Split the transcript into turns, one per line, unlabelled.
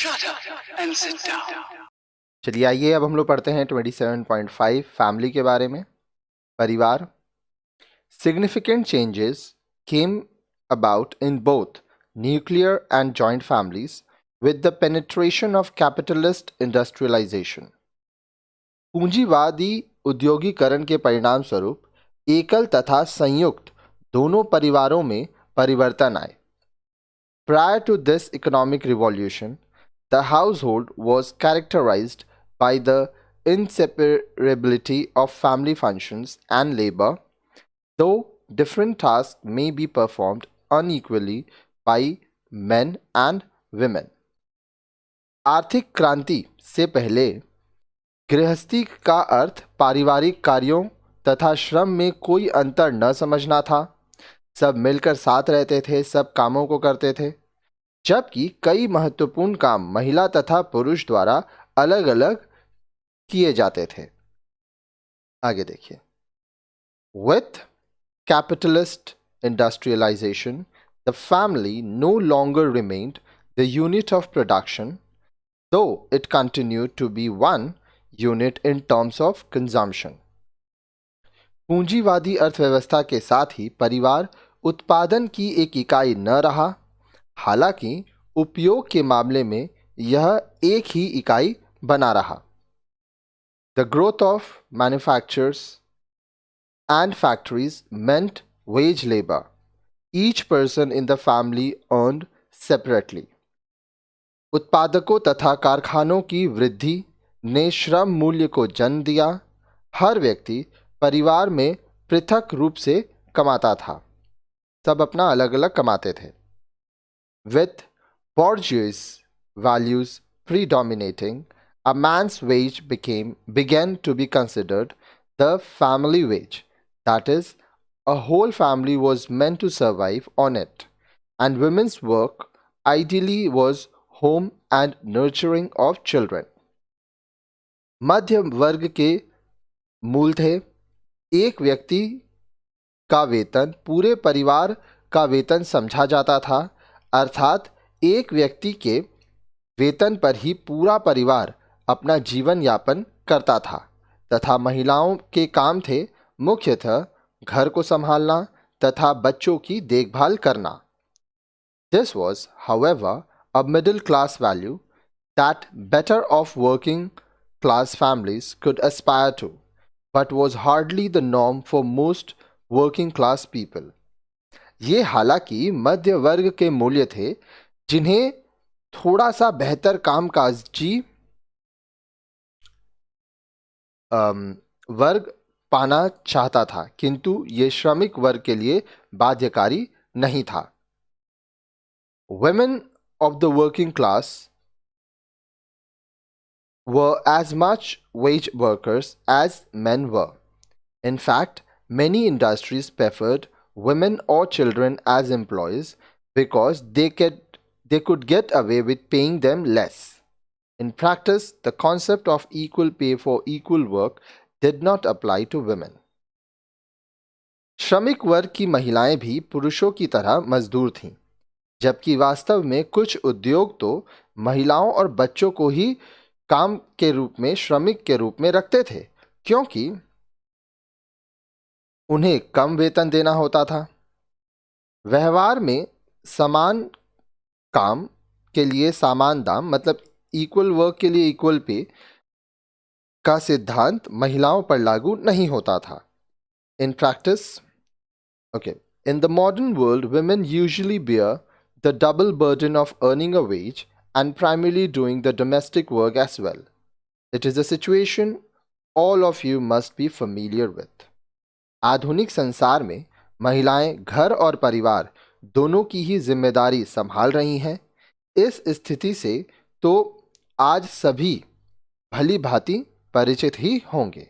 Shut up and sit down.
चलिए आइए अब हम लोग पढ़ते हैं 27.5 फैमिली के बारे में। परिवार। Significant changes came about in both nuclear and joint families with the penetration of capitalist industrialization. पूंजीवादी उद्योगीकरण के परिणाम स्वरूप एकल तथा संयुक्त दोनों परिवारों में परिवर्तन आए। Prior to this economic revolution, the household was characterized by the inseparability of family functions and labor, though different tasks may be performed unequally by men and women. आर्थिक क्रांति से पहले गृहस्थी का अर्थ पारिवारिक कार्यों तथा श्रम में कोई अंतर न समझना था। सब मिलकर साथ रहते थे, सब कामों को करते थे, जबकि कई महत्वपूर्ण काम महिला तथा पुरुष द्वारा अलग अलग किए जाते थे। आगे देखिए। With capitalist industrialization, the family no longer remained the unit of production, though it continued to be one unit in terms of consumption. पूंजीवादी अर्थव्यवस्था के साथ ही परिवार उत्पादन की एक इकाई न रहा, हालांकि उपयोग के मामले में यह एक ही इकाई बना रहा। The growth of manufacturers and factories meant wage labor. Each person in the family earned separately. उत्पादकों तथा कारखानों की वृद्धि ने श्रम मूल्य को जन्म दिया। हर व्यक्ति परिवार में पृथक रूप से कमाता था, सब अपना अलग अलग कमाते थे। With bourgeois values predominating, a man's wage began to be considered the family wage. That is, a whole family was meant to survive on it, and women's work ideally was home and nurturing of children. मध्य वर्ग के मूल थे। एक व्यक्ति का वेतन पूरे परिवार का वेतन समझा जाता था, अर्थात एक व्यक्ति के वेतन पर ही पूरा परिवार अपना जीवन यापन करता था, तथा महिलाओं के काम थे मुख्यतः घर को संभालना तथा बच्चों की देखभाल करना। This was, however, a middle class value that better off working class families could aspire to, but was hardly the norm for most working class people. ये हालांकि मध्य वर्ग के मूल्य थे जिन्हें थोड़ा सा बेहतर कामकाजी वर्ग पाना चाहता था, किंतु ये श्रमिक वर्ग के लिए बाध्यकारी नहीं था। Women of the working class were as much wage workers as men were. In fact, many industries preferred women or children as employees because they could get away with paying them less. In practice, the concept of equal pay for equal work did not apply to women. श्रमिक वर्ग की महिलाएं भी पुरुषों की तरह मजदूर थीं, जबकि वास्तव में कुछ उद्योग तो महिलाओं और बच्चों को ही काम के रूप में श्रमिक के रूप में रखते थे, क्योंकि उन्हें कम वेतन देना होता था। व्यवहार में समान काम के लिए समान दाम, मतलब इक्वल वर्क के लिए इक्वल पे का सिद्धांत महिलाओं पर लागू नहीं होता था। In practice, in the modern world, women usually bear the double burden of earning a wage and primarily doing the domestic work as well. It is a situation all of you must be familiar with. आधुनिक संसार में महिलाएं घर और परिवार दोनों की ही जिम्मेदारी संभाल रही हैं। इस स्थिति से तो आज सभी भली भांति परिचित ही होंगे।